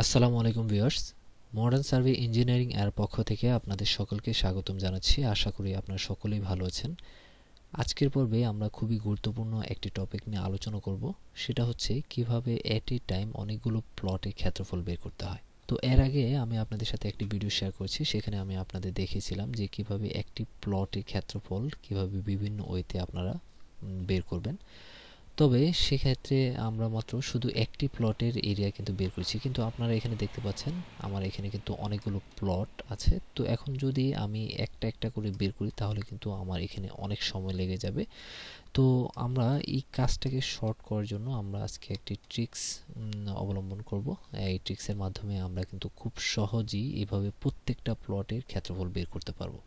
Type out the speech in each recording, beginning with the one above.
আসসালামু আলাইকুম viewers, modern survey engineering এর পক্ষ থেকে আপনাদের সকলকে স্বাগতম জানাচ্ছি। আশা করি আপনারা সকলেই ভালো আছেন। আজকের পর্বে আমরা খুবই গুরুত্বপূর্ণ একটি টপিক নিয়ে আলোচনা করব, সেটা হচ্ছে কিভাবে এট এ টাইম অনেকগুলো প্লটের ক্ষেত্রফল বের করতে হয়। তো এর আগে আমি আপনাদের সাথে একটি ভিডিও শেয়ার করেছি, সেখানে আমি আপনাদের দেখিয়েছিলাম যে কিভাবে একটি প্লটের ক্ষেত্রফল কিভাবে বিভিন্ন ওয়েতে আপনারা বের করবেন। তবে সেক্ষেত্রে আমরা মাত্র শুধু একটি প্লটের এরিয়া কিন্তু বের করেছি, কিন্তু আপনারা এখানে দেখতে পাচ্ছেন আমার এখানে কিন্তু অনেকগুলো প্লট আছে। তো এখন যদি আমি একটা একটা করে বের করি তাহলে কিন্তু আমার এখানে অনেক সময় লেগে যাবে। তো আমরা এই কাজটাকে শর্ট করার জন্য আমরা আজকে একটি ট্রিক্স অবলম্বন করব। এই ট্রিক্সের মাধ্যমে আমরা কিন্তু খুব সহজেই এভাবে প্রত্যেকটা প্লটের ক্ষেত্রফল বের করতে পারবো।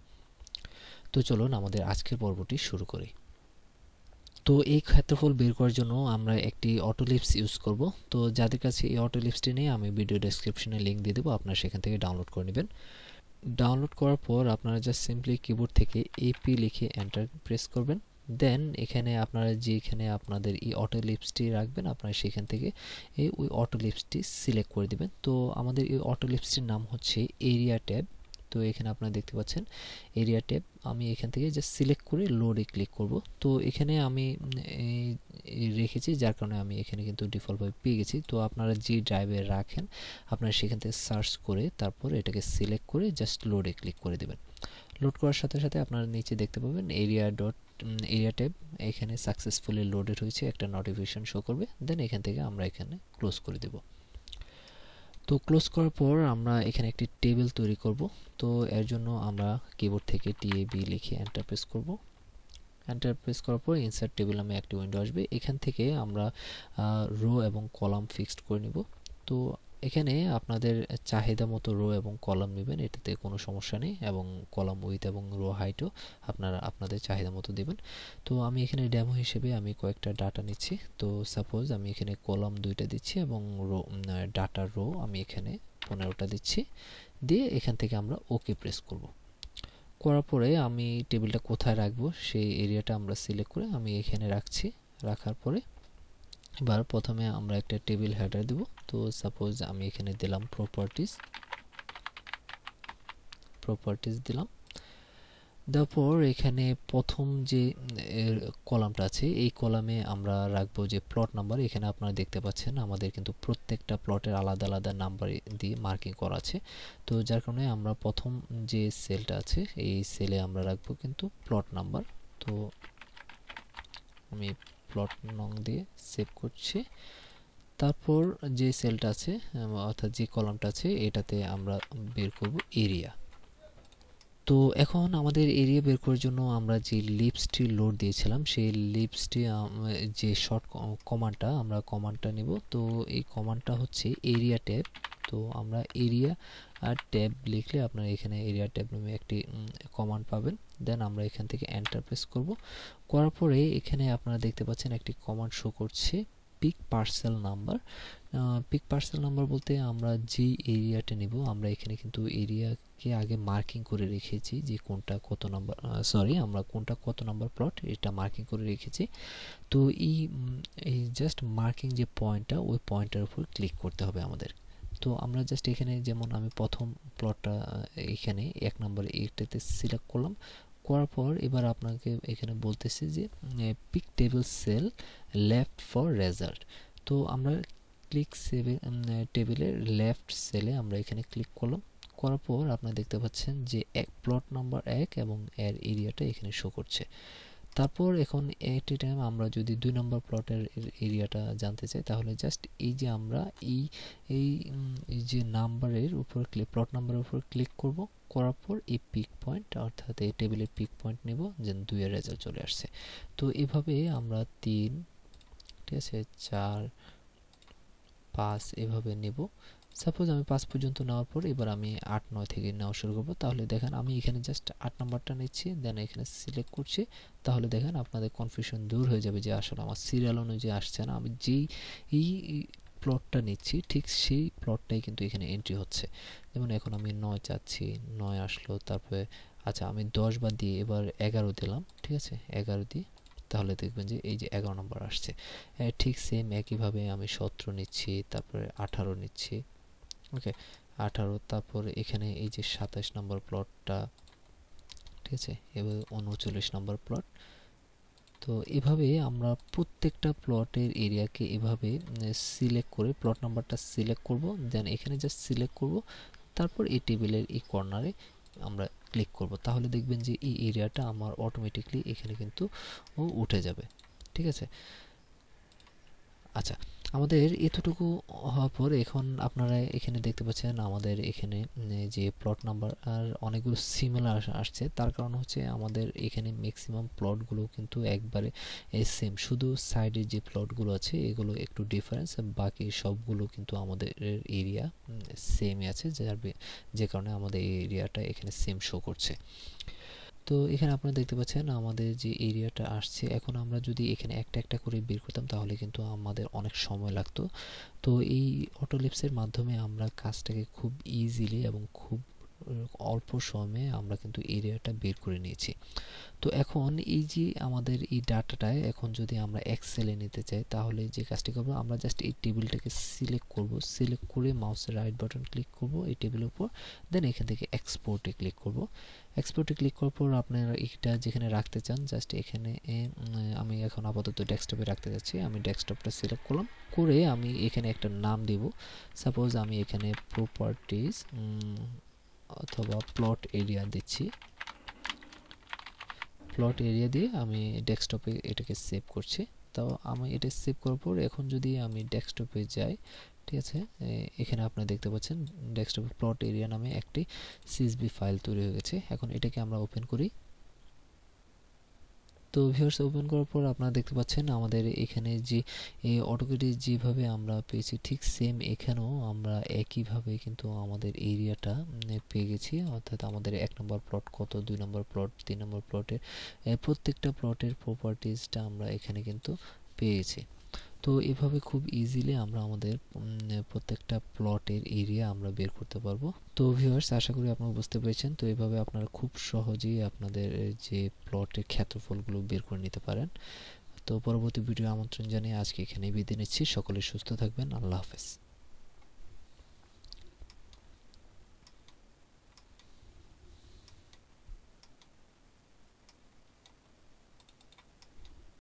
তো চলুন আমাদের আজকের পর্বটি শুরু করি। তো এই ক্ষেত্রফল বের করার জন্য আমরা একটি অটোলিপস ইউজ করব। তো যাদের কাছে এই অটোলিপসটি নেই আমি ভিডিও ডেসক্রিপশনে লিংক দিয়ে দেবো, আপনারা সেখান থেকে ডাউনলোড করে নেবেন। ডাউনলোড করার পর আপনারা জাস্ট সিম্পলি কিবোর্ড থেকে এপি লিখে এন্টার প্রেস করবেন। দেন এখানে আপনারা যেখানে আপনাদের এই অটোলিপসটি রাখবেন আপনারা সেখান থেকে ওই অটোলিপসটি সিলেক্ট করে দিবেন। তো আমাদের এই অটোলিপসটির নাম হচ্ছে এরিয়া ট্যাব। তো এখানে আপনারা দেখতে পাচ্ছেন এরিয়া ট্যাব। আমি এখান থেকে জাস্ট সিলেক্ট করে লোডে ক্লিক করব। তো এখানে আমি রেখেছি, যার কারণে আমি এখানে কিন্তু ডিফল্টভাবে পেয়ে গেছি। তো আপনারা যে ড্রাইভে রাখেন আপনারা সেখান থেকে সার্চ করে তারপর এটাকে সিলেক্ট করে জাস্ট লোডে ক্লিক করে দেবেন। লোড করার সাথে সাথে আপনারা নিচে দেখতে পাবেন এরিয়া ট্যাব এখানে সাকসেসফুলি লোডেড হয়েছে, একটা নোটিফিকেশন শো করবে। দেন এখান থেকে আমরা এখানে ক্লোজ করে দেব। তো ক্লোজ করার পর আমরা এখানে একটি টেবিল তৈরি করব। তো এর জন্য আমরা কিবোর্ড থেকে টিএবি লিখে এন্টার প্রেস করব। এন্টার প্রেস করার পর ইনসার্ট টেবিল নামে একটি উইন্ডো আসবে। এখান থেকে আমরা রো এবং কলাম ফিক্সড করে নিব। তো এখানে আপনাদের চাহিদা মতো রো এবং কলাম নেবেন, এটাতে কোনো সমস্যা নেই, এবং কলাম উইথ এবং রো হাইটও আপনারা আপনাদের চাহিদা মতো দেবেন। তো আমি এখানে ডেমো হিসেবে আমি কয়েকটা ডাটা নিচ্ছি। তো সাপোজ আমি এখানে কলাম 2টা দিচ্ছি এবং রো ডাটা রো আমি এখানে 15টা দিচ্ছি। দিয়ে এখান থেকে আমরা ওকে প্রেস করব। করার পরে আমি টেবিলটা কোথায় রাখবো সেই এরিয়াটা আমরা সিলেক্ট করে আমি এখানে রাখছি। রাখার পরে এবার প্রথমে আমরা একটা টেবিল হেডার দেব। তো সাপোজ আমি এখানে দিলাম প্রপার্টিজ দিলাম। তারপর এখানে প্রথম যে কলামটা আছে এই কলামে আমরা রাখবো যে প্লট নাম্বার। এখানে আপনারা দেখতে পাচ্ছেন আমাদের কিন্তু প্রত্যেকটা প্লটের আলাদা আলাদা নাম্বার দিয়ে মার্কিং করা আছে। তো যার কারণে আমরা প্রথম যে সেলটা আছে এই সেলে আমরা রাখবো কিন্তু প্লট নাম্বার। তো আমি প্লট নং দিয়ে সেভ করছি। তারপর যে সেলটা আছে অর্থাৎ যে কলামটা আছে এটাতে আমরা বের করব এরিয়া। তো এখন আমাদের এরিয়া বের করার জন্য আমরা যে লিপসটি লোড দিয়েছিলাম সেই লিপসটি যে শর্ট কমান্ডটা নিব। তো এই কমান্ডটা হচ্ছে এরিয়া ট্যাব। তো আমরা এরিয়া আর ট্যাব লিখলে আপনারা এখানে এরিয়া ট্যাব নামে একটি কমান্ড পাবেন। দেন আমরা এখান থেকে এন্টার প্রেস করব। করার পরে এখানে আপনারা দেখতে পাচ্ছেন একটি কমান্ড শো করছে pick parcel number. Pick parcel number বলতে আমরা যে এরিয়াটা নিব আমরা এখানে কিন্তু এরিয়াকে আগে মার্কিং করে রেখেছি যে কোনটা কত নাম্বার, আমরা কোনটা কত নাম্বার প্লট এটা মার্কিং করে রেখেছি। তো এই জাস্ট মার্কিং যে পয়েন্টটা ওই পয়েন্টের উপর ক্লিক করতে হবে আমাদের। তো আমরা জাস্ট এখানে যেমন আমি প্রথম প্লটটা এখানে 1 নম্বর এটাতে সিলেক্ট করলাম। করার পর এবার আপনাকে এখানে বলতেছি যে pick table cell left for result. তো আমরা ক্লিক টেবিলের লেফট সেলে আমরা এখানে ক্লিক করলাম। করার পর আপনারা দেখতে পাচ্ছেন যে প্লট নাম্বার 1 এবং এর এরিয়াটা এখানে শো করছে। তারপর এখন এট এ টাইম আমরা যদি 2 নম্বর প্লটের এরিয়াটা জানতে চাই তাহলে জাস্ট এই যে আমরা এই যে নাম্বারের উপর প্লট নাম্বারের উপর ক্লিক করব। করার পর এই পিক পয়েন্ট অর্থাৎ এই টেবিলের পিক পয়েন্ট নেব, যেন 2 এর রেজাল্ট চলে আসছে। তো এভাবে আমরা 3, ঠিক আছে, 4, 5 এভাবে নেব। সাপোজ আমি 5 পর্যন্ত নেওয়ার পর এবার আমি 8, 9 থেকে নেওয়া শুরু করব। তাহলে দেখেন আমি এখানে জাস্ট 8 নাম্বারটা নিচ্ছি, দেন এখানে সিলেক্ট করছি। তাহলে দেখেন আপনাদের কনফিউশন দূর হয়ে যাবে যে আসলে আমার সিরিয়াল অনুযায়ী আসছে না, আমি যেই এই প্লটটা নিচ্ছি ঠিক সেই প্লটটাই কিন্তু এখানে এন্ট্রি হচ্ছে। যেমন এখন আমি 9 চাচ্ছি, 9 আসলো। তারপরে আচ্ছা আমি 10 বাদ দিয়ে এবার 11 দিলাম, ঠিক আছে, 11 দিয়ে তাহলে দেখবেন যে এই যে 11 নম্বর আসছে। ঠিক সেম একইভাবে আমি 17 নিচ্ছি, তারপরে 18 নিচ্ছি, ওকে 18, তারপর এখানে এই যে 27 নম্বর প্লটটা, ঠিক আছে, এবার 39 নম্বর প্লট। তো এভাবে আমরা প্রত্যেকটা প্লটের এরিয়াকে এভাবে সিলেক্ট করে প্লট নাম্বারটা সিলেক্ট করব, দেন এখানে জাস্ট সিলেক্ট করব, তারপর এই টেবিলের এই কর্নারে আমরা ক্লিক করব, তাহলে দেখবেন যে এই এরিয়াটা আমার অটোমেটিকলি এখানে কিন্তু উঠে যাবে, ঠিক আছে। আচ্ছা, আমাদের এতটুকু হওয়ার পর এখন আপনারা এখানে দেখতে পাচ্ছেন আমাদের এখানে যে প্লট নাম্বার আর অনেকগুলো সিমিলার আসছে, তার কারণ হচ্ছে আমাদের এখানে ম্যাক্সিমাম প্লটগুলো কিন্তু একবারে সেম, শুধু সাইডের যে প্লটগুলো আছে এগুলো একটু ডিফারেন্স, বাকি সবগুলো কিন্তু আমাদের এরিয়া সেমই আছে, যে কারণে আমাদের এই এরিয়াটা এখানে সেম শো করছে। তো এখানে আপনারা দেখতে পাচ্ছেন আমাদের যে এরিয়াটা আসছে, এখন আমরা যদি এখানে একটা একটা করে বের করতাম তাহলে কিন্তু আমাদের অনেক সময় লাগতো। তো এই অটোলিপসের মাধ্যমে আমরা কাজটাকে খুব ইজিলি এবং খুব অল্প সময়ে আমরা কিন্তু এরিয়াটা বের করে নিয়েছি। তো এখন এই যে আমাদের এই ডাটাটায় এখন যদি আমরা এক্সেলে নিতে চাই তাহলে যে কাজটি করব, আমরা জাস্ট এই টেবিলটাকে সিলেক্ট করব, সিলেক্ট করে মাউসের রাইট বাটন ক্লিক করব এই টেবিলের উপর, দেন এখান থেকে এক্সপোর্টে ক্লিক করব। এক্সপোর্টে ক্লিক করার পর আপনারা এটা যেখানে রাখতে চান জাস্ট এখানে আমি এখন আপাতত ডেস্কটপে রাখতে যাচ্ছি, আমি ডেস্কটপটা সিলেক্ট করলাম, করে আমি এখানে একটা নাম দিব, সাপোজ আমি এখানে প্রপার্টিজ অথবা প্লট এরিয়া দিচ্ছি। প্লট এরিয়া দিয়ে আমি ডেস্কটপে এটাকে সেভ করছি। তো আমি এটা সেভ করার পর এখন যদি আমি ডেস্কটপে যাই, ঠিক আছে, এখানে আপনারা দেখতে পাচ্ছেন ডেস্কটপে প্লট এরিয়া নামে একটি সিএসভি ফাইল তৈরি হয়ে গেছে। এখন এটাকে আমরা ওপেন করি। তো ভিউয়ার্স, ওপেন করার পর আপনারা দেখতে পাচ্ছেন আমাদের এখানে যে এই অটোক্যাডে যেভাবে আমরা পেয়েছি ঠিক সেম এখানেও আমরা একইভাবে কিন্তু আমাদের এরিয়াটা পেয়ে গেছি, অর্থাৎ আমাদের 1 নম্বর প্লট কত, 2 নম্বর প্লট, 3 নম্বর প্লটের প্রত্যেকটা প্লটের প্রপার্টিজটা আমরা এখানে কিন্তু পেয়েছি। তো এভাবে খুব ইজিলি আমরা আমাদের প্রত্যেকটা প্লটের এরিয়া আমরা বের করতে পারবো। তো ভিউয়ার্স, আশা করি আপনারা বুঝতে পেরেছেন। তো এভাবে আপনারা খুব সহজেই আপনাদের যে প্লটের ক্ষেত্রফলগুলো বের করে নিতে পারেন। তো পরবর্তী ভিডিও আমন্ত্রণ জানিয়ে আজকে এখানেই বিদায় নিচ্ছি। সকলে সুস্থ থাকবেন। আল্লাহ হাফেজ।